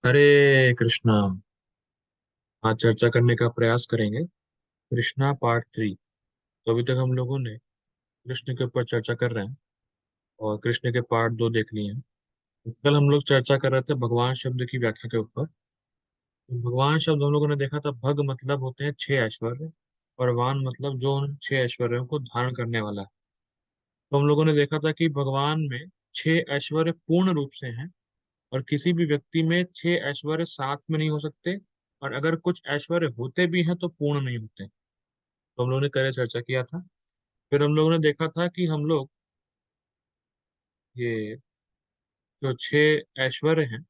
हरे कृष्णा। आज चर्चा करने का प्रयास करेंगे कृष्णा पार्ट 3। तो अभी तक हम लोगों ने कृष्ण के ऊपर चर्चा कर रहे हैं और कृष्ण के पार्ट 2 देख लिए हैं। कल हम लोग चर्चा कर रहे थे भगवान शब्द की व्याख्या के ऊपर। तो भगवान शब्द हम लोगों ने देखा था, भग मतलब होते हैं 6 ऐश्वर्य और वान मतलब जो उन 6 ऐश्वर्यों को धारण करने वाला है। तो हम लोगों ने देखा था कि भगवान में 6 ऐश्वर्य पूर्ण रूप से हैं और किसी भी व्यक्ति में 6 ऐश्वर्य साथ में नहीं हो सकते, और अगर कुछ ऐश्वर्य होते भी हैं तो पूर्ण नहीं होते। तो हम लोगों ने करे चर्चा किया था। फिर हम लोगों ने देखा था कि हम लोग ये जो 6 ऐश्वर्य हैं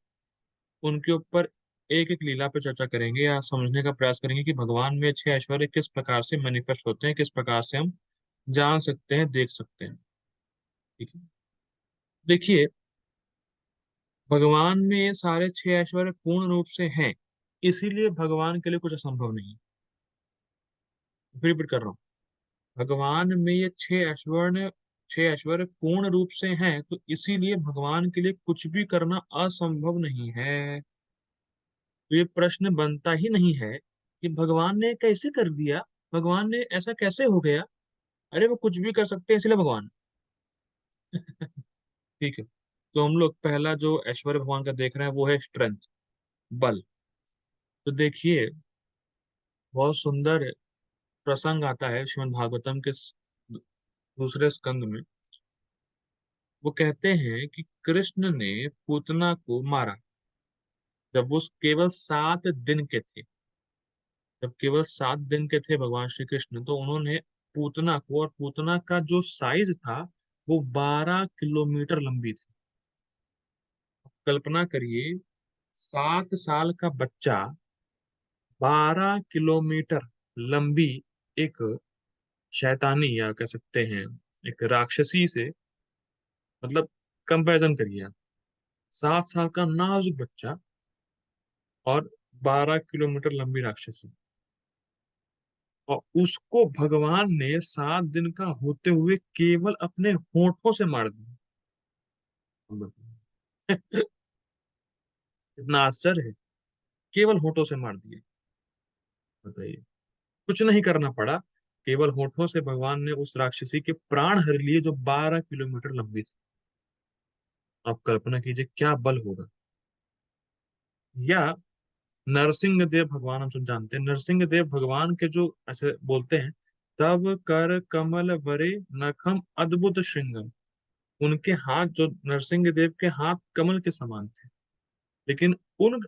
उनके ऊपर एक एक लीला पे चर्चा करेंगे या समझने का प्रयास करेंगे कि भगवान में 6 ऐश्वर्य किस प्रकार से मैनिफेस्ट होते हैं, किस प्रकार से हम जान सकते हैं, देख सकते हैं। ठीक है। देखिए, भगवान में ये सारे 6 ऐश्वर्य पूर्ण रूप से हैं, इसीलिए भगवान के लिए कुछ असंभव नहीं है। फिर रिपीट कर रहा हूँ, भगवान में ये 6 ऐश्वर्य पूर्ण रूप से हैं, तो इसीलिए भगवान के लिए कुछ भी करना असंभव नहीं है। तो ये प्रश्न बनता ही नहीं है कि भगवान ने कैसे कर दिया, भगवान ने ऐसा कैसे हो गया। अरे वो कुछ भी कर सकते हैं इसलिए भगवान। ठीक है। तो हम लोग पहला जो ऐश्वर्य भगवान का देख रहे हैं वो है स्ट्रेंथ, बल। तो देखिए, बहुत सुंदर प्रसंग आता है श्रीमद् भागवतम के दूसरे स्कंद में। वो कहते हैं कि कृष्ण ने पूतना को मारा जब वो केवल 7 दिन के थे। जब केवल 7 दिन के थे भगवान श्री कृष्ण, तो उन्होंने पूतना को, और पूतना का जो साइज था वो 12 किलोमीटर लंबी थी। कल्पना करिए, 7 साल का बच्चा 12 किलोमीटर लंबी एक शैतानी, या कह सकते हैं एक राक्षसी से, मतलब कंपैरिजन करिए आप। 7 साल का नाजुक बच्चा और 12 किलोमीटर लंबी राक्षसी, और उसको भगवान ने 7 दिन का होते हुए केवल अपने होठों से मार दिया। इतना आश्चर्य है, केवल होठों से मार दिया। बताइए, कुछ नहीं करना पड़ा, केवल होठों से भगवान ने उस राक्षसी के प्राण हर लिए जो 12 किलोमीटर लंबी थी। आप कल्पना कीजिए क्या बल होगा। या नरसिंह देव भगवान, हम सब जानते हैं नरसिंह देव भगवान के जो ऐसे बोलते हैं, तब कर कमल वरे नखम अद्भुत श्रृंगम। उनके हाथ, जो नरसिंह देव के हाथ कमल के समान थे, लेकिन उन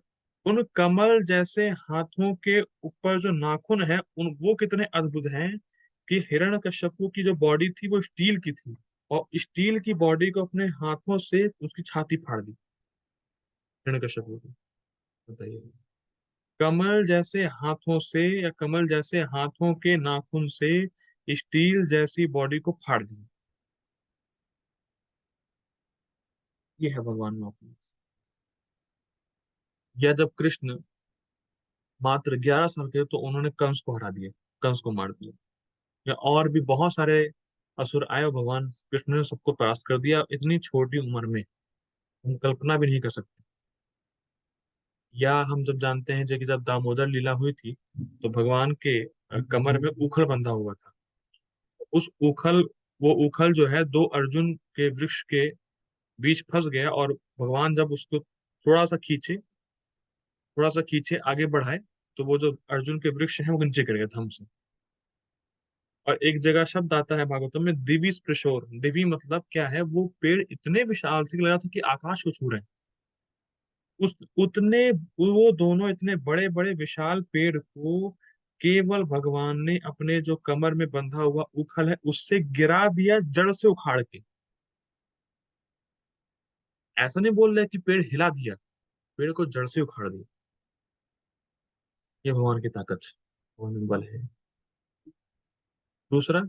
उन कमल जैसे हाथों के ऊपर जो नाखून है, उन वो कितने अद्भुत हैं कि हिरण्यकश्यपु की जो बॉडी थी वो स्टील की थी, और स्टील की बॉडी को अपने हाथों से उसकी छाती फाड़ दी हिरण्यकश्यपु की। बताइए, कमल जैसे हाथों से, या कमल जैसे हाथों के नाखून से स्टील जैसी बॉडी को फाड़ दी। ये है भगवान में opulence। या जब कृष्ण मात्र 11 साल के थे तो उन्होंने कंस को हरा दिया, कंस को मार दिया। या और भी बहुत सारे असुर आए और भगवान कृष्ण ने सबको परास्त कर दिया इतनी छोटी उम्र में, हम कल्पना भी नहीं कर सकते। या हम जब जानते हैं कि जब दामोदर लीला हुई थी, तो भगवान के कमर में उखल बंधा हुआ था। उस उखल वो उखल जो है, दो अर्जुन के वृक्ष के बीच फंस गया, और भगवान जब उसको थोड़ा सा खींचे आगे बढ़ाए, तो वो जो अर्जुन के वृक्ष हैं वो नीचे गिर गए थे हमसे। और एक जगह शब्द आता है भागवतम में, दिवी स्पृशोर। दिवी मतलब क्या है, वो पेड़ इतने विशाल थे कि लगा था कि आकाश को छू रहे हैं। उस उतने वो दोनों इतने बड़े बड़े विशाल पेड़ को केवल भगवान ने अपने जो कमर में बंधा हुआ उखल है उससे गिरा दिया, जड़ से उखाड़ के। ऐसा नहीं बोल रहे कि पेड़ हिला दिया, पेड़ को जड़ से उखाड़ दिया। ये भगवान की ताकत है, भगवान में बल है। दूसरा,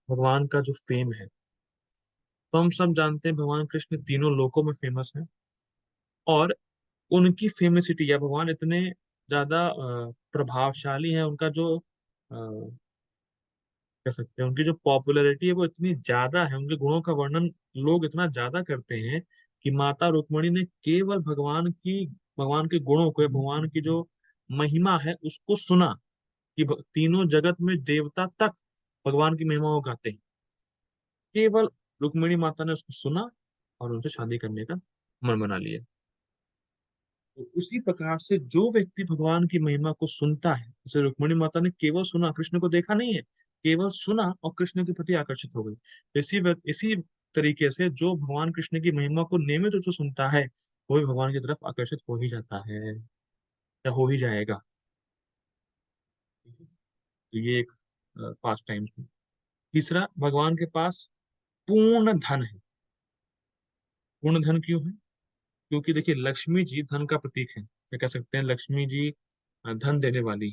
भगवान का जो फेम है, तो हम सब जानते हैं भगवान कृष्ण तीनों लोकों में फेमस है। और उनकी फेमसिटी, या भगवान इतने ज्यादा प्रभावशाली है, उनका जो कह सकते हैं उनकी जो पॉपुलैरिटी है वो इतनी ज्यादा है, उनके गुणों का वर्णन लोग इतना ज्यादा करते हैं कि माता रुक्मणी ने केवल भगवान की भगवान के गुणों को या भगवान की जो महिमा है उसको सुना, कि तीनों जगत में देवता तक भगवान की महिमा को गाते हैं, केवल रुक्मिणी माता ने उसको सुना और उनसे शादी करने का मन बना लिया। तो उसी प्रकार से जो व्यक्ति भगवान की महिमा को सुनता है, जैसे रुक्मिणी माता ने केवल सुना, कृष्ण को देखा नहीं है, केवल सुना और कृष्ण के प्रति आकर्षित हो गई। इसी तरीके से जो भगवान कृष्ण की महिमा को नियमित रूप से सुनता है, वो भी भगवान की तरफ आकर्षित हो ही जाता है या हो ही जाएगा। तो ये एक पास टाइम। तीसरा, भगवान के पास पूर्ण धन है। पूर्ण धन क्यों है? क्योंकि देखिए, लक्ष्मी जी धन का प्रतीक है, क्या कह सकते हैं, लक्ष्मी जी धन देने वाली।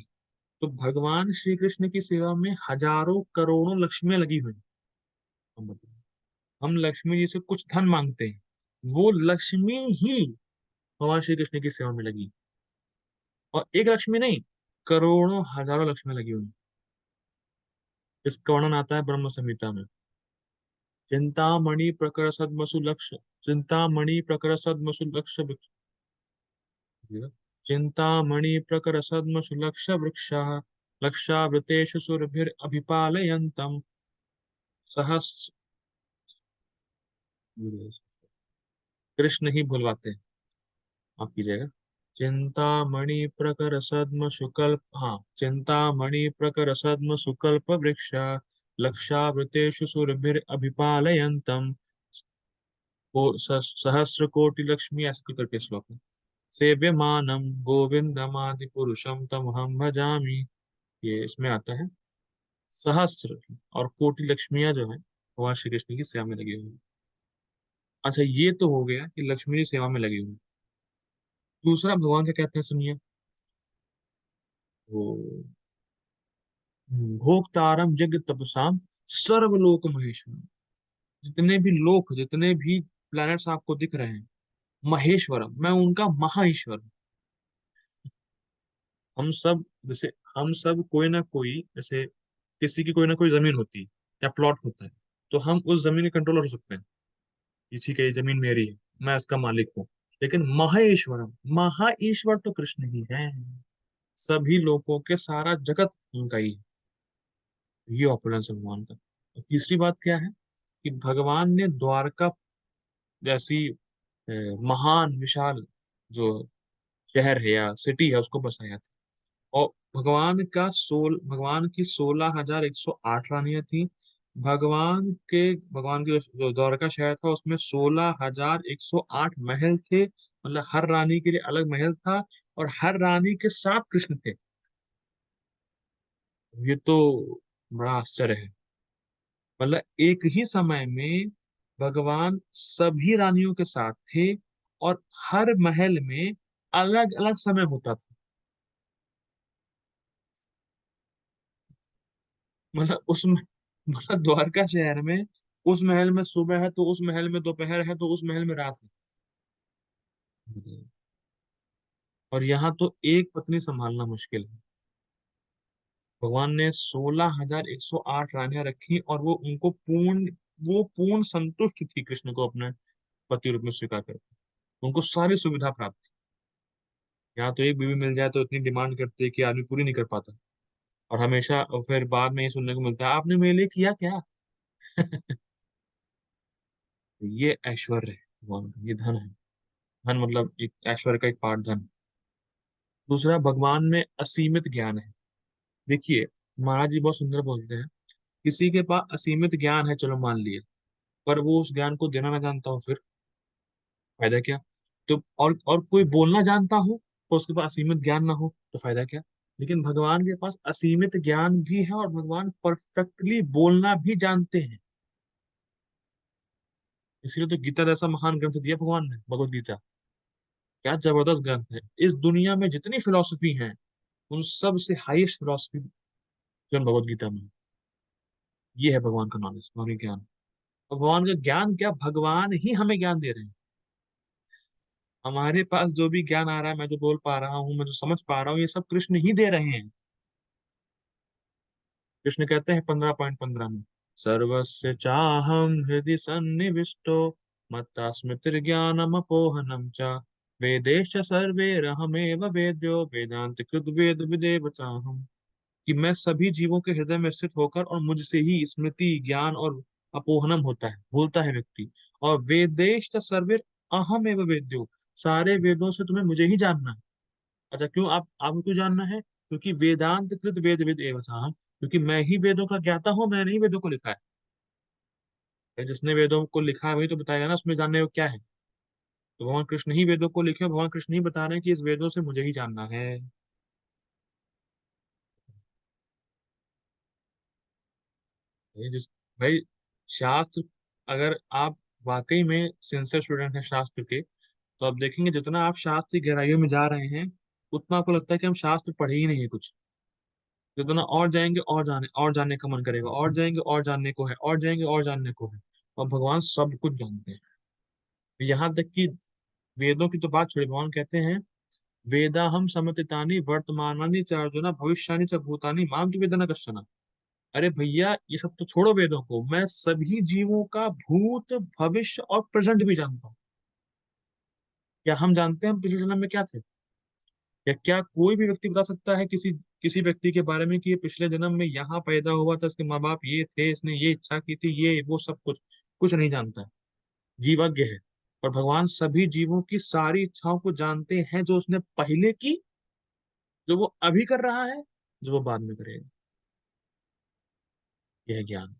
तो भगवान श्री कृष्ण की सेवा में हजारों करोड़ों लक्ष्मियां लगी हुई हैं। हम बताएं, हम लक्ष्मी जी से कुछ धन मांगते हैं, वो लक्ष्मी ही भगवान श्री कृष्ण की सेवा में लगी। और एक लक्ष्मी नहीं, करोड़ों हजारों लक्ष्मियां लगी हुई हैं। इसका वर्णन आता है ब्रह्म संहिता में। चिंतामणि प्रकर सद्मसु लक्ष्य, चिंतामणि प्रकर सद्मसु लक्ष्य वृक्ष, चिंतामणि प्रकर सद्मसु लक्ष्य वृक्षः लक्षावृतेषु सुरभिरभिपालयन्तम् सहस। कृष्ण ही भुलवाते हैं, माफ कीजिएगा। चिंतामणि प्रकर सद्म सुकल्प, हाँ, चिंतामणि प्रकर सद्म सुकल्प वृक्ष लक्षावृतेषु सुरभिरभिपालयन्तम् सहस्र कोटि लक्ष्मी, ऐसे करके श्लोक है। सेव्यमानम गोविंदमादि पुरुषम तमहम भजामि, ये इसमें आता है। सहस्र और कोटि लक्ष्मियां जो है भगवान श्री कृष्ण की सेवा में लगी हुई हैं। अच्छा, ये तो हो गया कि लक्ष्मी जी सेवा में लगी हुई हैं। दूसरा भगवान क्या कहते हैं, सुनिए। वो भोक्तारम जग तपसाम सर्वलोक महेश्वरम। जितने भी लोक, जितने भी प्लैनेट्स आपको दिख रहे हैं, महेश्वरम, मैं उनका महा ईश्वर हूँ। हम सब जैसे, हम सब कोई ना कोई, जैसे किसी की कोई ना कोई जमीन होती है या प्लॉट होता है, तो हम उस जमीन के कंट्रोलर हो सकते हैं। किसी की ये जमीन मेरी है, मैं इसका मालिक हूँ। लेकिन महेश्वरम, महा ईश्वर तो कृष्ण ही है। सभी लोगों के सारा जगत उनका ही है। ये ऑपुलेंस है भगवान का। और तीसरी बात क्या है, कि भगवान ने द्वारका जैसी महान विशाल जो शहर है या सिटी है उसको बसाया था। और भगवान की 16,108 रानियां थी। भगवान के जो द्वारका शहर था उसमें 16,108 महल थे, मतलब हर रानी के लिए अलग महल था, और हर रानी के साथ कृष्ण थे। ये तो बड़ा आश्चर्य है। मतलब एक ही समय में भगवान सभी रानियों के साथ थे, और हर महल में अलग अलग समय होता था। मतलब मतलब द्वारका शहर में उस महल में सुबह है तो उस महल में दोपहर है तो उस महल में रात है। और यहाँ तो एक पत्नी संभालना मुश्किल है। भगवान ने 16,108 रानियां रखी, और वो पूर्ण संतुष्ट थी कृष्ण को अपने पति रूप में स्वीकार करके। उनको सारी सुविधा प्राप्त थी। यहाँ तो एक बीवी मिल जाए तो इतनी डिमांड करते हैं कि आदमी पूरी नहीं कर पाता। और हमेशा, और फिर बाद में ये सुनने को मिलता है, आपने मेरे लिए किया क्या? ये ऐश्वर्य है भगवान का, ये धन है। धन मतलब एक ऐश्वर्य का एक पार्ट धन। दूसरा, भगवान में असीमित ज्ञान है। देखिए, महाराज जी बहुत सुंदर बोलते हैं, किसी के पास असीमित ज्ञान है, चलो मान लिया, पर वो उस ज्ञान को देना ना जानता हो, फिर फायदा क्या? तो और कोई बोलना जानता हो तो उसके पास असीमित ज्ञान ना हो तो फायदा क्या? लेकिन भगवान के पास असीमित ज्ञान भी है, और भगवान परफेक्टली बोलना भी जानते हैं। इसीलिए तो गीता जैसा महान ग्रंथ दिया भगवान ने, भगवत गीता। क्या जबरदस्त ग्रंथ है। इस दुनिया में जितनी फिलोसफी है, उन सब से हाईएस्ट फिलोसफी जो भगवत गीता में है। ये है भगवान का नॉलेज, भगवान का ज्ञान। और भगवान का ज्ञान क्या, भगवान ही हमें ज्ञान दे रहे हैं। हमारे पास जो भी ज्ञान आ रहा है, मैं जो बोल पा रहा हूँ, मैं जो समझ पा रहा हूँ, ये सब कृष्ण ही दे रहे हैं। कृष्ण कहते हैं 15.15 में, सर्वस्य चाहम हृदि सन्निविष्टो मत्ता स्मृतिर्ज्ञानम अपोहनम च वेदेश सर्वैरहमेव वेद्यो वेदांत कृत वेद विदेव चाहम। कि मैं सभी जीवों के हृदय में स्थित होकर और मुझसे ही स्मृति ज्ञान और अपोहनम होता है, भूलता है व्यक्ति। और वेदेश सर्वे अहमेव वेद्यो, सारे वेदों से तुम्हें मुझे ही जानना है। अच्छा, क्यों आपको क्यों जानना है? क्योंकि वेदांत कृत वेद विद एव चाहम, क्योंकि मैं ही वेदों का ज्ञाता हूँ, मैंने ही वेदों को लिखा है। जिसने वेदों को लिखा है वही तो बताएगा ना उसमें जानने को क्या है। तो भगवान कृष्ण ही वेदों को लिखे, और भगवान कृष्ण ही बता रहे हैं कि इस वेदों से मुझे ही जानना है। जिस भाई, शास्त्र, अगर आप वाकई में सिंसियर स्टूडेंट हैं शास्त्र के, तो आप देखेंगे जितना आप शास्त्र की गहराइयों में जा रहे हैं, उतना आपको लगता है कि हम शास्त्र पढ़े ही नहीं है कुछ। जितना और जाएंगे और जानने का मन करेगा, और जाएंगे और जानने को है, और जाएंगे और जानने को है। और भगवान सब कुछ जानते हैं। यहाँ तक कि वेदों की तो बात छोड़िए, भगवान कहते हैं वेदा हम समतितानि वर्तमानानि च अर्जुन भविष्यानि च भूतानि माम तु वेद न कश्चन। अरे भैया, ये सब तो छोड़ो वेदों को, मैं सभी जीवों का भूत भविष्य और प्रेजेंट भी जानता हूँ। क्या हम जानते हैं हम पिछले जन्म में क्या थे? या क्या कोई भी व्यक्ति बता सकता है किसी किसी व्यक्ति के बारे में कि ये पिछले जन्म में यहाँ पैदा हुआ था, इसके माँ बाप ये थे, इसने ये इच्छा की थी, ये वो सब कुछ कुछ नहीं जानता है। जीवज्ञ है। और भगवान सभी जीवों की सारी इच्छाओं को जानते हैं, जो उसने पहले की, जो वो अभी कर रहा है, जो वो बाद में करेगा। यह है ज्ञान।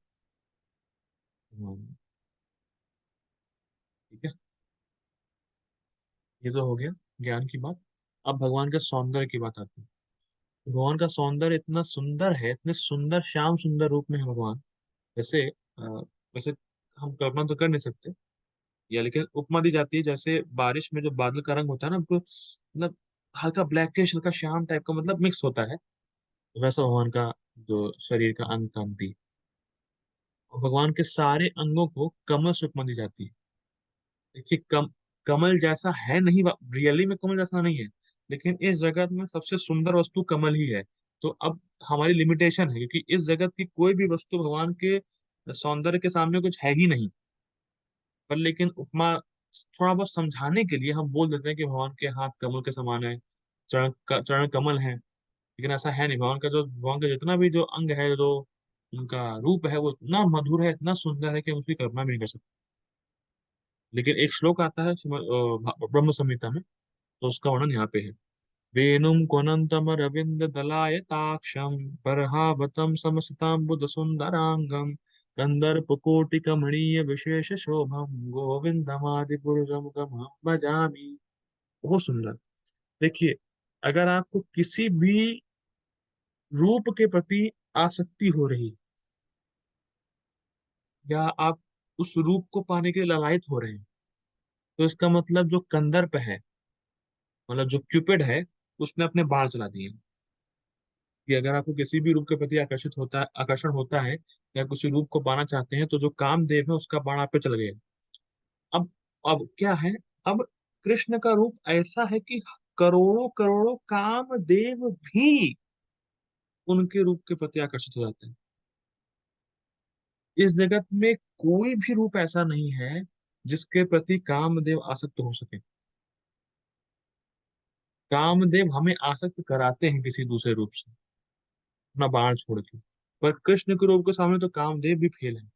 ठीक है, ये तो हो गया ज्ञान की बात। अब भगवान के सौंदर्य की बात आती है। भगवान का सौंदर्य इतना सुंदर है, इतने सुंदर श्याम सुंदर रूप में है भगवान। वैसे वैसे हम कल्पना तो कर नहीं सकते, या लेकिन उपमा दी जाती है, जैसे बारिश में जो बादल का रंग होता है ना, बिल्कुल मतलब हल्का ब्लैकिश, हल्का श्याम टाइप का, मतलब मिक्स होता है। वैसा भगवान का जो शरीर का अंग कांति, और भगवान के सारे अंगों को कमल से उपमा दी जाती है। देखिए, कमल जैसा है नहीं, रियली में कमल जैसा नहीं है, लेकिन इस जगत में सबसे सुंदर वस्तु कमल ही है। तो अब हमारी लिमिटेशन है, क्योंकि इस जगत की कोई भी वस्तु भगवान के सौंदर्य के सामने कुछ है ही नहीं। पर लेकिन उपमा थोड़ा बहुत समझाने के लिए हम बोल देते हैं कि भगवान के हाथ कमल के समान है, चरण कमल है। लेकिन ऐसा है नहीं। भगवान का जितना भी जो अंग है, जो उनका रूप है, वो इतना मधुर है, इतना सुंदर है कि हम उसकी कल्पना भी नहीं कर सकते। लेकिन एक श्लोक आता है ब्रह्म संहिता में, तो उसका वर्णन यहाँ पे है। वेणुं क्वनन्तम रविंद दलायताक्षं बर्हावतं समसिताम्बुज सुंदरांगं कंदर्प कोटि कमनीय विशेष शोभम गोविंदमादि पुरुषम तमहं भजामि। बहुत सुंदर। देखिए, अगर आपको किसी भी रूप के प्रति आसक्ति हो रही, या आप उस रूप को पाने के लिए ललायत हो रहे हैं, तो इसका मतलब जो कंदर्प है, मतलब जो क्यूपिड है, उसने अपने बाण चला दिए। कि अगर आपको किसी भी रूप के प्रति आकर्षण होता है, या किसी रूप को पाना चाहते हैं, तो जो कामदेव है उसका बाण आप पे चल गया। अब अब क्या है? अब कृष्ण का रूप ऐसा है कि करोड़ों करोड़ों कामदेव भी उनके रूप के प्रति आकर्षित हो जाते हैं। इस जगत में कोई भी रूप ऐसा नहीं है जिसके प्रति कामदेव आसक्त हो सके। कामदेव हमें आसक्त कराते हैं किसी दूसरे रूप से, अपना बाण छोड़ के। पर कृष्ण के रूप के सामने तो कामदेव भी फेल है।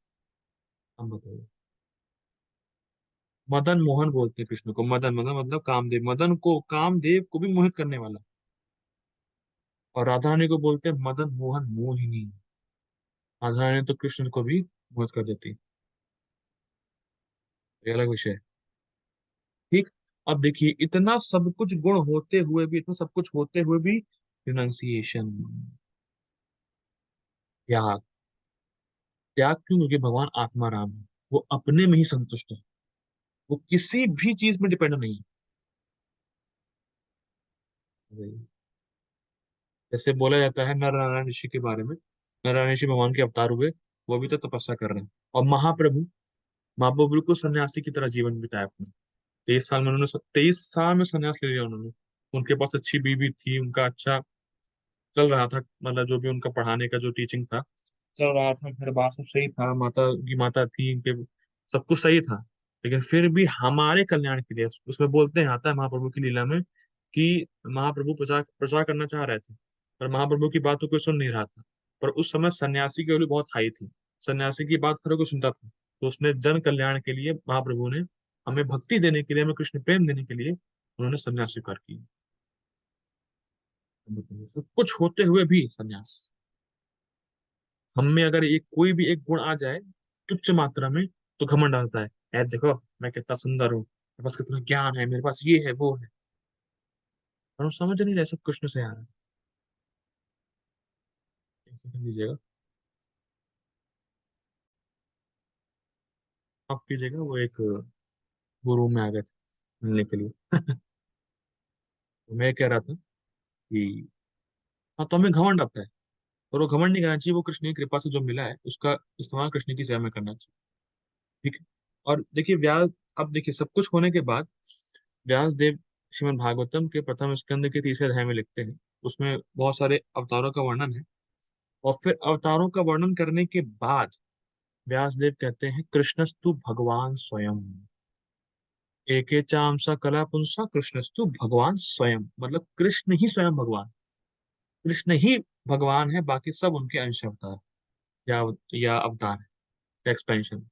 हम बताइए। मदन मोहन बोलते हैं कृष्ण को। मदन मदन मतलब कामदेव, मदन को, कामदेव को भी मोहित करने वाला। और राधा रानी को बोलते हैं मदन मोहन मोहिनी। राधा रानी तो कृष्ण को भी मोहित कर देती। ये अलग विषय है। ठीक। अब देखिए, इतना सब कुछ गुण होते हुए भी, इतना सब कुछ होते हुए भी, रिनंसिएशन, त्याग। त्याग क्यों? क्योंकि भगवान आत्मा राम है, वो अपने में ही संतुष्ट है, वो किसी भी चीज में डिपेंड नहीं है। जैसे बोला जाता है नर नारायण ऋषि के बारे में, नारायण ऋषि भगवान के अवतार हुए, वो भी तो तपस्या कर रहे हैं। और महाप्रभु, महाप्रभु बिल्कुल सन्यासी की तरह जीवन बिताया अपने। 23 साल में उन्होंने 23 साल में सन्यास ले लिया उन्होंने। उनके पास अच्छी बीवी थी, उनका अच्छा चल रहा था, मतलब जो भी उनका पढ़ाने का जो टीचिंग था चल रहा था, घर बार सब सही था, माता की माता थी इनके, सब कुछ सही था। लेकिन फिर भी हमारे कल्याण के लिए, उसमें बोलते हैं, आता है महाप्रभु की लीला में कि महाप्रभु प्रचार प्रचार करना चाह रहे थे, पर महाप्रभु की बात तो कोई सुन नहीं रहा था। पर उस समय सन्यासी की वैल्यू बहुत हाई थी, सन्यासी की बात हर कोई सुनता था। तो उसने जन कल्याण के लिए, महाप्रभु ने हमें भक्ति देने के लिए, हमें कृष्ण प्रेम देने के लिए उन्होंने सन्यास स्वीकार किया। सब कुछ होते हुए भी सन्यास। हम में अगर एक कोई भी एक गुण आ जाए तुच्छ मात्रा में, तो घमंड आता है, यार देखो मैं कितना सुंदर हूँ, मेरे पास कितना ज्ञान है, मेरे पास ये है वो है। और हम समझ नहीं रहे सब कृष्ण से आ रहा है। एक सेकंड लीजिएगा, माफ कीजिएगा, वो रूम में आ गए थे मिलने के लिए। तो मैं कह रहा था कि हाँ, तो हमें घमंड आता है, और वो घमंड नहीं करना चाहिए, वो कृष्ण की कृपा से जो मिला है उसका इस्तेमाल कृष्ण की सेवा में करना चाहिए। ठीक है। और देखिए व्यास, अब देखिए सब कुछ होने के बाद व्यास देव श्रीमद् भागवतम के प्रथम स्कंद के तीसरे अध्याय में लिखते हैं, उसमें बहुत सारे अवतारों का वर्णन है। और फिर अवतारों का वर्णन करने के बाद व्यास देव कहते हैं, कृष्णस्तु भगवान स्वयं, एके चामसा कला पुंसा कृष्णस्तु भगवान स्वयं, मतलब कृष्ण ही स्वयं भगवान, कृष्ण ही भगवान है, बाकी सब उनके अंश अवतार या या अवतार है, एक्सपेंशन।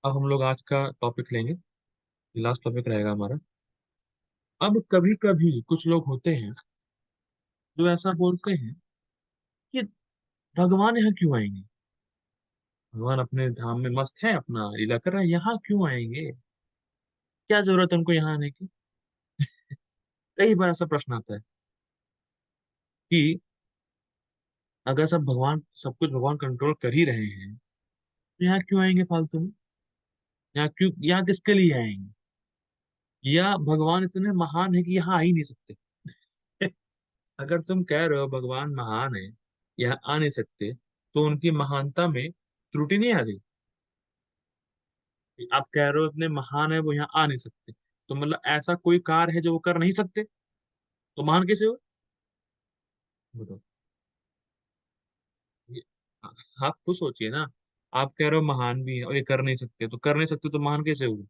अब हम लोग आज का टॉपिक लेंगे, लास्ट टॉपिक रहेगा हमारा। अब कभी कभी कुछ लोग होते हैं जो ऐसा बोलते हैं कि भगवान यहाँ क्यों आएंगे, भगवान अपने धाम में मस्त है, अपना लीला कर रहे हैं, यहाँ क्यों आएंगे, क्या जरूरत है उनको यहाँ आने की। कई बार ऐसा प्रश्न आता है कि अगर सब कुछ भगवान कंट्रोल कर ही रहे हैं, तो यहाँ क्यों आएंगे फालतू में, यहाँ क्यों, यहाँ किसके लिए आएंगे, या भगवान इतने महान है कि यहाँ आ ही नहीं सकते। अगर तुम कह रहे हो भगवान महान है, यहाँ आ नहीं सकते, तो उनकी महानता में त्रुटि नहीं आ गई। आप कह रहे हो इतने महान है वो यहाँ आ नहीं सकते, तो मतलब ऐसा कोई कार्य है जो वो कर नहीं सकते, तो महान कैसे हो, बताओ। ये- आप खुद सोचिए ना, आप कह रहे हो महान भी है और ये कर नहीं सकते, तो कर नहीं सकते तो महान कैसे हुए।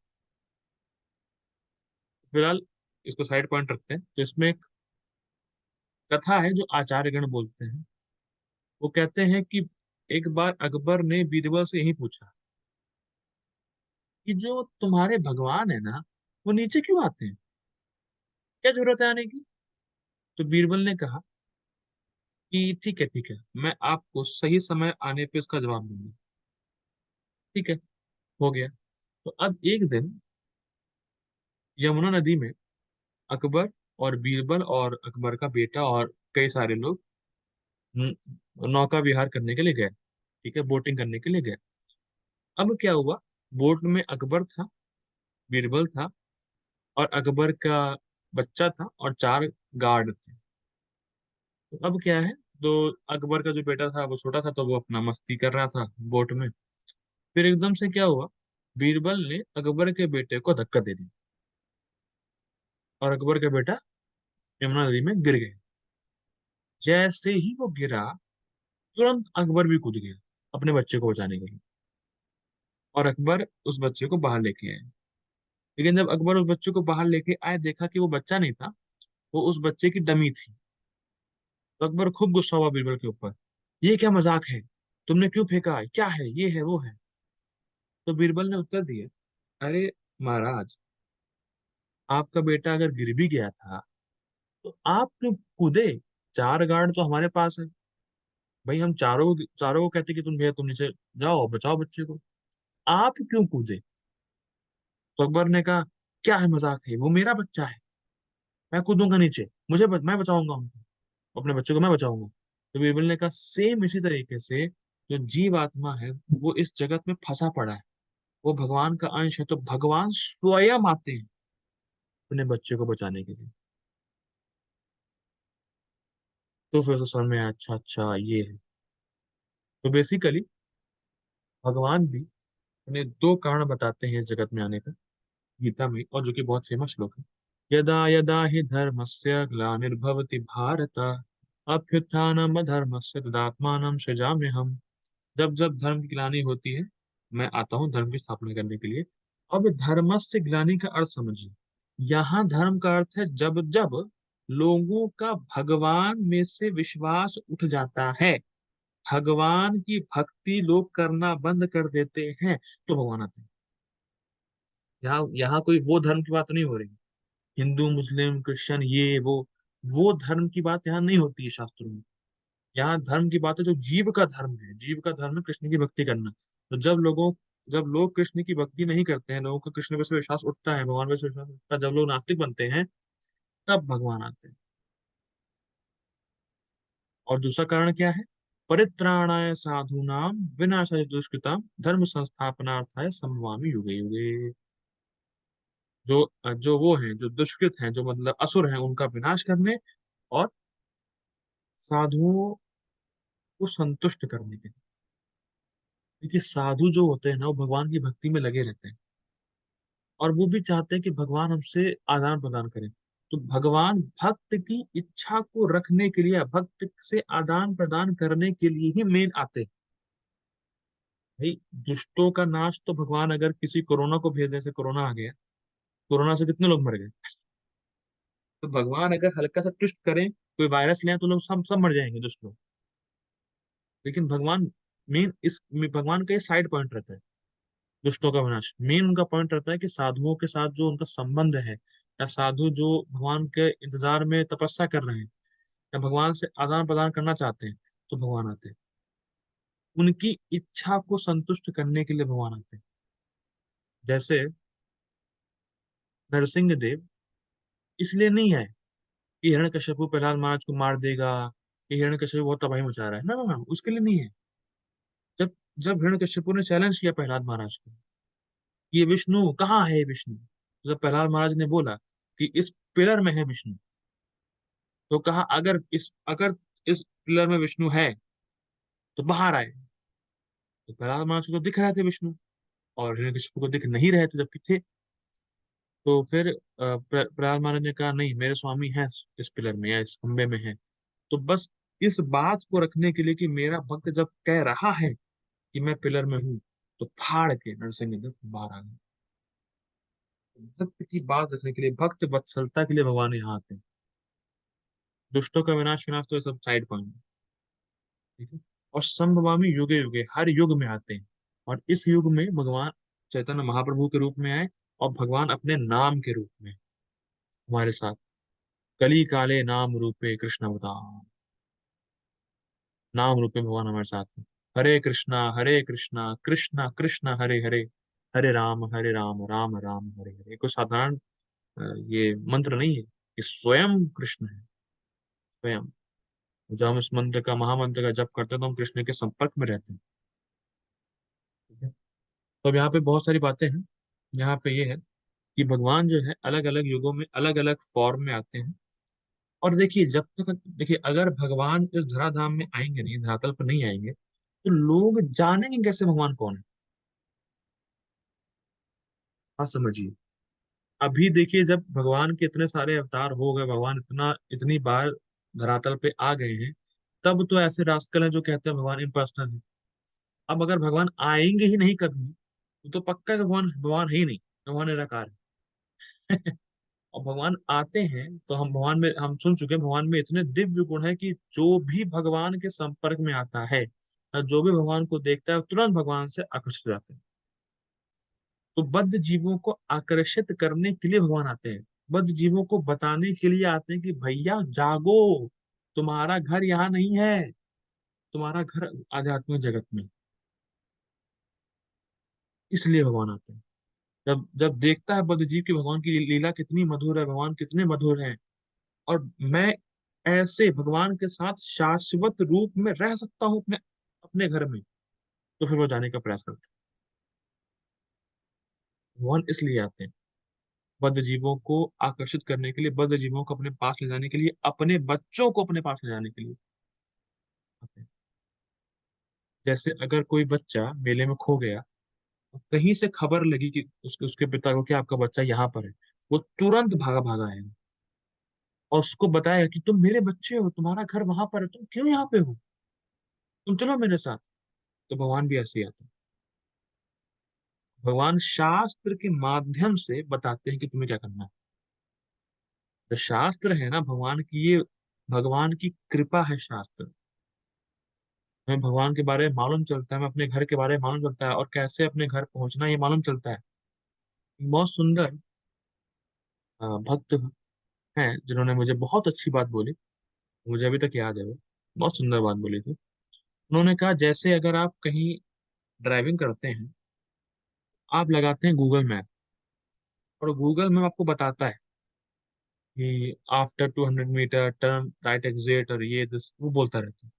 फिलहाल इसको साइड पॉइंट रखते हैं, तो इसमें एक कथा है जो आचार्यगण बोलते हैं। वो कहते हैं कि एक बार अकबर ने बीरबल से यही पूछा कि जो तुम्हारे भगवान है ना, वो नीचे क्यों आते हैं, क्या जरूरत है आने की। तो बीरबल ने कहा कि ठीक है, मैं आपको सही समय आने पे उसका जवाब दूंगा। ठीक है, हो गया। तो अब एक दिन यमुना नदी में अकबर और बीरबल और अकबर का बेटा और कई सारे लोग नौका विहार करने के लिए गए। ठीक है, बोटिंग करने के लिए गए। अब क्या हुआ, बोट में अकबर था, बीरबल था, और अकबर का बच्चा था, और चार गार्ड थे। तो अब क्या है, तो अकबर का जो बेटा था वो छोटा था, तो वो अपना मस्ती कर रहा था बोट में। फिर एकदम से क्या हुआ, बीरबल ने अकबर के बेटे को धक्का दे दी, और अकबर का बेटा यमुना नदी में गिर गया। जैसे ही वो गिरा, तुरंत अकबर भी कूद गया अपने बच्चे को बचाने के लिए, और अकबर उस बच्चे को बाहर लेके आए। लेकिन जब अकबर उस बच्चे को बाहर लेके आए, देखा कि वो बच्चा नहीं था, वो उस बच्चे की डमी थी। तो अकबर खूब गुस्सा हुआ बीरबल के ऊपर, ये क्या मजाक है, तुमने क्यों फेंका, क्या है, ये है वो है। तो बीरबल ने उत्तर दिया, अरे महाराज, आपका बेटा अगर गिर भी गया था तो आप क्यों कूदे, चार गार्ड तो हमारे पास है, भाई हम चारों को कहते कि तुम भैया तुम नीचे जाओ बचाओ बच्चे को, आप क्यों कूदे। तो अकबर ने कहा, क्या है मजाक है, वो मेरा बच्चा है, मैं कूदूंगा नीचे, मैं बचाऊंगा उनको, अपने बच्चे को मैं बचाऊंगा। तो बीरबल ने कहा, सेम इसी तरीके से जो जीव आत्मा है वो इस जगत में फंसा पड़ा है, वो भगवान का अंश है, तो भगवान स्वयं आते हैं अपने बच्चे को बचाने के लिए। तो फिर उसे समझ में आया, अच्छा अच्छा ये है। तो बेसिकली भगवान भी उन्हें दो कारण बताते हैं इस जगत में आने का, गीता में, और जो कि बहुत फेमस श्लोक है, यदा यदा हि धर्मस्य ग्लानिर्भवति भारत अभ्युत्थानम अधर्मस्य तदात्मानं सृजाम्यहम्। जब जब धर्म की ग्लानि होती है, मैं आता हूँ धर्म की स्थापना करने के लिए। अब धर्मस्य ग्लानि का अर्थ समझिए। यहाँ धर्म का अर्थ है जब जब लोगों का भगवान में से विश्वास उठ जाता है, भगवान की भक्ति लोग करना बंद कर देते हैं, तो भगवान आते हैं। यहाँ यहाँ कोई वो धर्म की बात नहीं हो रही, हिंदू मुस्लिम क्रिश्चियन ये वो धर्म की बात यहाँ नहीं होती है शास्त्रों में। यहाँ धर्म की बात है जो जीव का धर्म है, जीव का धर्म है कृष्ण की भक्ति करना। तो जब लोग कृष्ण की भक्ति नहीं करते हैं, लोगों का कृष्ण पे से विश्वास उठता है, भगवान पे से विश्वास उठता है, जब लोग नास्तिक बनते हैं, तब भगवान आते हैं। और दूसरा कारण क्या है? परित्राणाय साधूनां विनाशाय दुष्कृतां धर्म संस्थापनार्थाय संभवामि युगे युगे। जो वो हैं, जो दुष्कृत हैं, जो मतलब असुर हैं, उनका विनाश करने और साधुओं को संतुष्ट करने के लिए। देखिए साधु जो होते हैं ना, वो भगवान की भक्ति में लगे रहते हैं, और वो भी चाहते हैं कि भगवान हमसे आदान प्रदान करें। तो भगवान भक्त की इच्छा को रखने के लिए, भक्त से आदान प्रदान करने के लिए ही मेन आते हैं। भाई दुष्टों का नाश तो भगवान अगर किसी कोरोना को भेज, जैसे कोरोना आ गया, कोरोना से कितने लोग मर गए, तो भगवान अगर हल्का सा ट्विस्ट करें, कोई वायरस ले आए, तो लोग सब सब मर जाएंगे दुष्ट लोग। लेकिन भगवान का ये साइड पॉइंट रहता है, दुष्टों का विनाश। मेन उनका पॉइंट रहता है कि साधुओं के साथ जो उनका संबंध है, या साधु जो भगवान के इंतजार में तपस्या कर रहे हैं, या भगवान से आदान प्रदान करना चाहते हैं, तो भगवान आते हैं। उनकी इच्छा को संतुष्ट करने के लिए भगवान आते हैं। जैसे नरसिंह देव इसलिए नहीं है कि हिरण्यकश्यप प्रहलाद महाराज को मार देगा, कि हिरण्यकश्यप बहुत तबाही मचा रहा है, ना ना ना, उसके लिए नहीं है। जब जब हिरण्यकश्यप ने चैलेंज किया प्रहलाद महाराज को, ये विष्णु कहाँ है, ये विष्णु, तो जब प्रहलाद महाराज ने बोला कि इस पिलर में है विष्णु, तो कहा अगर इस पिलर में विष्णु है तो बाहर आए। तो प्रहलाद महाराज को तो दिख रहे थे विष्णु, और हिरण्यकश्यप को दिख नहीं रहे थे जबकि थे। तो फिर प्रहलाद महाराज ने कहा नहीं, मेरे स्वामी हैं इस पिलर में या इस खंबे में है। तो बस इस बात को रखने के लिए कि मेरा भक्त जब कह रहा है कि मैं पिलर में हूँ, तो फाड़ के नरसिंह देव बाहर आ गए। भक्त की बात रखने के लिए, भक्त वत्सलता के लिए भगवान यहाँ आते हैं। दुष्टों का विनाश विनाश तो ये सब साइड पॉइंट है, ठीक है। और संभवामी युगे युगे, हर युग में आते हैं। और इस युग में भगवान चैतन्य महाप्रभु के रूप में आए, और भगवान अपने नाम के रूप में हमारे साथ। कली काले नाम रूपे कृष्ण अवतार, नाम रूपे भगवान हमारे साथ हैं। हरे कृष्णा कृष्णा कृष्णा हरे हरे, हरे राम राम राम हरे हरे। कोई साधारण ये मंत्र नहीं है, ये स्वयं कृष्ण है, स्वयं। जब हम इस मंत्र का, महामंत्र का जप करते हैं, तो हम कृष्ण के संपर्क में रहते हैं, ठीक है? तो अब यहाँ पे बहुत सारी बातें हैं। यहाँ पे ये है कि भगवान जो है अलग अलग युगों में अलग अलग फॉर्म में आते हैं। और देखिए जब तक, देखिए अगर भगवान इस धराधाम में आएंगे नहीं, धरातल पर नहीं आएंगे, तो लोग जानेंगे कैसे भगवान कौन है। हाँ समझिए, अभी देखिए जब भगवान के इतने सारे अवतार हो गए, भगवान इतनी बार धरातल पे आ गए हैं, तब तो ऐसे रास्कल हैं जो कहते हैं भगवान इम्पर्सनल है। अब अगर भगवान आएंगे ही नहीं कभी, तो पक्का भगवान भगवान है ही नहीं, भगवान निराकार है। और भगवान आते हैं तो हम सुन चुके हैं, भगवान में इतने दिव्य गुण है कि जो भी भगवान के संपर्क में आता है, और जो भी भगवान को देखता है, वो तुरंत भगवान से आकर्षित हो जाते हैं। तो बद्ध जीवों को आकर्षित करने के लिए भगवान आते हैं, बद्ध जीवों को बताने के लिए आते हैं कि भैया जागो, तुम्हारा घर यहाँ नहीं है, तुम्हारा घर आध्यात्मिक जगत में। इसलिए भगवान आते हैं। जब जब देखता है बद्ध जीव की भगवान की लीला कितनी मधुर है, भगवान कितने मधुर हैं, और मैं ऐसे भगवान के साथ शाश्वत रूप में रह सकता हूँ अपने अपने घर में, तो फिर वो जाने का प्रयास करते हैं। भगवान इसलिए आते हैं, बद्ध जीवों को आकर्षित करने के लिए, बद्ध जीवों को अपने पास ले जाने के लिए, अपने बच्चों को अपने पास ले जाने के लिए आते हैं। जैसे अगर कोई बच्चा मेले में खो गया, और कहीं से खबर लगी कि उसके पिता को कि आपका बच्चा यहाँ पर है, वो तुरंत भागा भागा आएगा, और उसको बताएगा कि तुम मेरे बच्चे हो, तुम्हारा घर वहां पर है, तुम क्यों यहाँ पे हो, तुम चलो मेरे साथ। तो भगवान भी ऐसे ही आते हैं। भगवान शास्त्र के माध्यम से बताते हैं कि तुम्हें क्या करना है। जो शास्त्र है ना भगवान की, ये भगवान की कृपा है शास्त्र। हमें भगवान के बारे में मालूम चलता है, हमें अपने घर के बारे में मालूम चलता है, और कैसे अपने घर पहुंचना ये मालूम चलता है। बहुत सुंदर भक्त हैं जिन्होंने मुझे बहुत अच्छी बात बोली, मुझे अभी तक याद है वो। बहुत सुंदर बात बोली थी। उन्होंने कहा जैसे अगर आप कहीं ड्राइविंग करते हैं, आप लगाते हैं गूगल मैप, और गूगल मैप आपको बताता है कि after 200 metre turn right exit, और ये वो बोलता रहता है।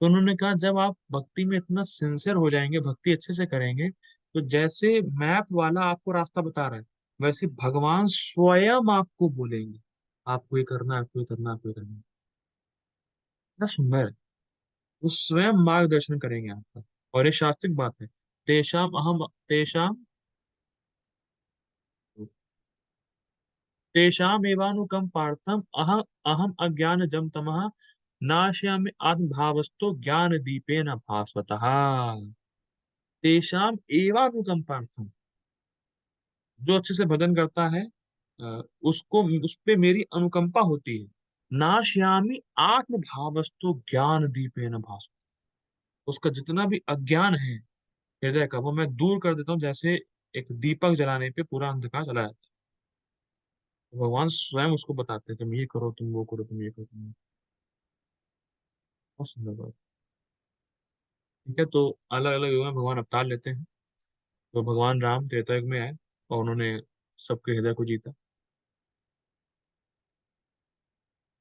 तो उन्होंने कहा जब आप भक्ति में इतना सिंसियर हो जाएंगे, भक्ति अच्छे से करेंगे, तो जैसे मैप वाला आपको रास्ता बता रहा है, वैसे भगवान स्वयं आपको बोलेंगे आपको ये करना है, आपको ये करना है, आपको ये करना है। इतना सुंदर है। वो स्वयं मार्गदर्शन करेंगे आपका। और ये शास्त्रिक बात है। तेषाम तेषामेवानुकंपार्थम अहम अहम अज्ञान जम तमः नाशयामि आत्मभावस्तो ज्ञान दीपेन भास्वतः। तेषाम एवानुकंपार्थम, जो अच्छे से भजन करता है, उसको उस पे मेरी अनुकंपा होती है। नाशयामि आत्म भावस्तु ज्ञान दीपेन भास्वत। उसका जितना भी अज्ञान है हृदय का, वो मैं दूर कर देता हूँ, जैसे एक दीपक जलाने पे पूरा अंधकार चला जाता है। तो भगवान स्वयं उसको बताते हैं तुम ये करो, तुम वो करो, तुम ये करो, तुम बहुत सुंदर बात। ठीक है, तो अलग अलग युग में भगवान अवतार लेते हैं। तो भगवान राम त्रेता युग में आए और उन्होंने सबके हृदय को जीता।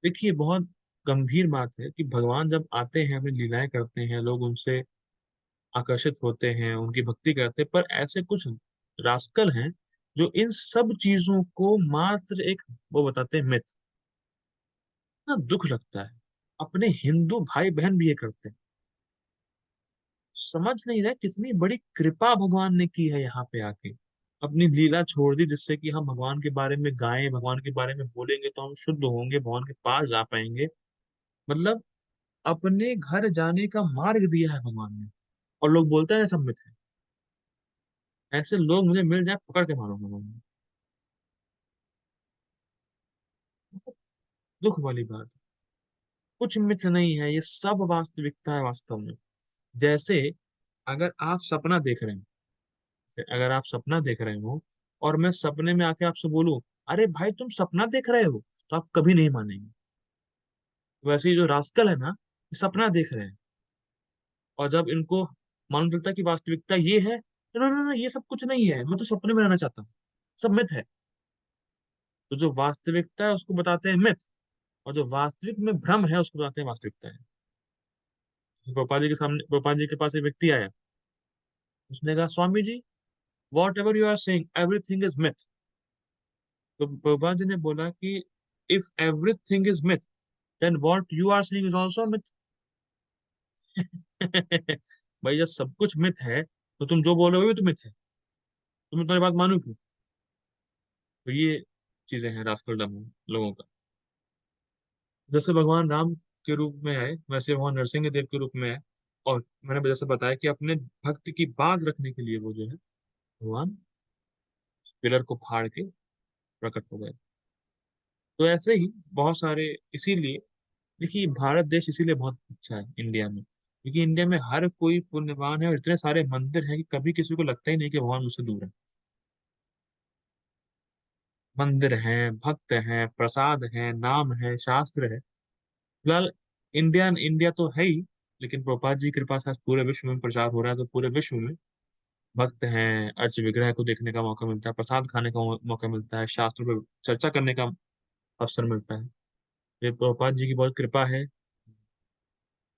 देखिए, बहुत गंभीर बात है कि भगवान जब आते हैं, अपनी लीलाएं करते हैं, लोग उनसे आकर्षित होते हैं, उनकी भक्ति करते हैं, पर ऐसे कुछ रास्कल हैं जो इन सब चीजों को मात्र एक वो बताते हैं मिथ। ना दुख लगता है। अपने हिंदू भाई बहन भी ये करते हैं। समझ नहीं रहे कितनी बड़ी कृपा भगवान ने की है यहाँ पे आके। अपनी लीला छोड़ दी जिससे कि हम भगवान के बारे में गाएं, भगवान के बारे में बोलेंगे तो हम शुद्ध होंगे, भगवान के पास जा पाएंगे। मतलब अपने घर जाने का मार्ग दिया है भगवान ने। और लोग बोलते हैं सब मिथ है। ऐसे लोग मुझे मिल जाए, पकड़ के मारूंगा मैं। दुख वाली बात है। कुछ मिथ नहीं है, ये सब वास्तविकता है वास्तव में। जैसे अगर आप सपना देख रहे हैं, जैसे अगर आप सपना देख रहे हो और मैं सपने में आके आपसे बोलूं, अरे भाई तुम सपना देख रहे हो, तो आप कभी नहीं मानेंगे। वैसे ही जो रास्कल है ना, ये सपना देख रहे हैं, और जब इनको मालूम चलता है कि वास्तविकता ये है, तो ना ना ना, ये सब कुछ नहीं है, मैं तो सपने में रहना चाहता हूँ, सब मिथ है। तो जो वास्तविकता है उसको बताते हैं मिथ, और जो वास्तविक में भ्रम है उसको बताते हैं वास्तविकता है। गोपाल जी के पास एक व्यक्ति आया। उसने कहा Swami ji, whatever you are saying everything is myth. तो गोपाल जी ने बोला कि if everything is myth, then what you are saying is also myth. भाई जब सब कुछ मिथ है, तो तुम जो बोल रहे हो वो भी तो मिथ है। तुम्हें तुम्हारी बात मानू क्यों? तो ये चीजें हैं रास्कल डम लोगों का। जैसे भगवान राम के रूप में आए, वैसे भगवान नरसिंह देव के रूप में आए। और मैंने जैसे बताया कि अपने भक्त की बात रखने के लिए वो जो है भगवान पिलर को फाड़ के प्रकट हो गए। तो ऐसे ही बहुत सारे, इसीलिए देखिए भारत देश इसीलिए बहुत अच्छा है इंडिया में, क्योंकि इंडिया में हर कोई पुण्यवान है और इतने सारे मंदिर हैं कि कभी किसी को लगता ही नहीं कि भगवान मुझसे दूर है। मंदिर हैं, भक्त हैं, प्रसाद है, नाम है, शास्त्र है। फिलहाल इंडिया तो है ही, लेकिन प्रभुपाद जी की कृपा से आज पूरे विश्व में प्रचार हो रहा है, तो पूरे विश्व में भक्त हैं, अर्च विग्रह को देखने का मौका मिलता है, प्रसाद खाने का मौका मिलता है, शास्त्रों पर चर्चा करने का अवसर मिलता है। ये प्रभुपाद जी की बहुत कृपा है।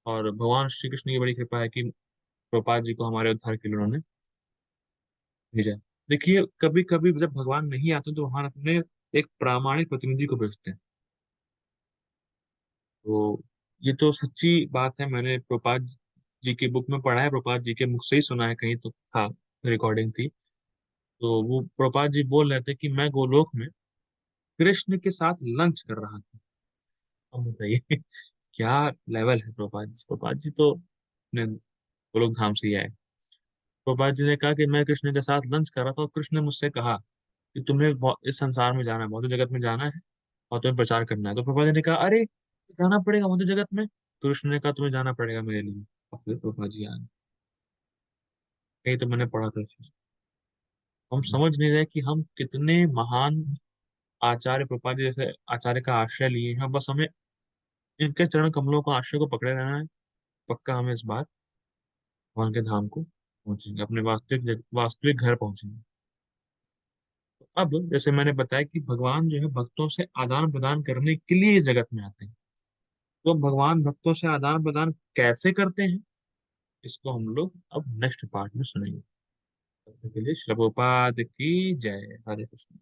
और भगवान श्री कृष्ण की बड़ी कृपा है कि प्रभुपाद जी को हमारे उद्धार के लिए उन्होंने भेजा। देखिए, कभी कभी जब भगवान नहीं आते तो भगवान अपने एक प्रामाणिक प्रतिनिधि को भेजते हैं। तो ये तो सच्ची बात है, मैंने प्रभुपाद जी की बुक में पढ़ा है, प्रभुपाद जी के मुख से ही सुना है, कहीं तो था, रिकॉर्डिंग थी। तो वो प्रभुपाद जी बोल रहे थे कि मैं गोलोक में कृष्ण के साथ लंच कर रहा था। अब बताइए क्या लेवल है प्रभुपाद जी। प्रभुपाद जी तो अपने गोलोक धाम से ही आए। प्रभुपाद जी ने कहा कि मैं कृष्ण के साथ लंच कर रहा था और कृष्ण ने मुझसे कहा कि तुम्हें इस संसार में जाना है, भौतिक जगत में जाना है और तुम्हें प्रचार करना है। तो प्रभुपाद जी ने कहा, अरे जाना पड़ेगा भौतिक जगत में। तो कृष्ण ने कहा, तुम्हें जाना पड़ेगा मेरे लिए। और फिर प्रभुपाद जी आए। कहीं तो मैंने पढ़ा था इस चीज। हम समझ नहीं रहे कि हम कितने महान आचार्य, प्रभुपाद जी जैसे आचार्य का आश्रय लिए हैं। बस हमें इनके चरण कमलों का आश्रय को पकड़े रहना है। पक्का हम इस बार भगवान के धाम को पहुंचेंगे, अपने वास्तविक घर पहुंचेंगे। तो अब जैसे मैंने बताया कि भगवान जो है भक्तों से आदान प्रदान करने के लिए इस जगत में आते हैं। तो भगवान भक्तों से आदान प्रदान कैसे करते हैं, इसको हम लोग अब नेक्स्ट पार्ट में सुनेंगे। तब तक के लिए श्री प्रभुपाद की जय। हरे कृष्ण।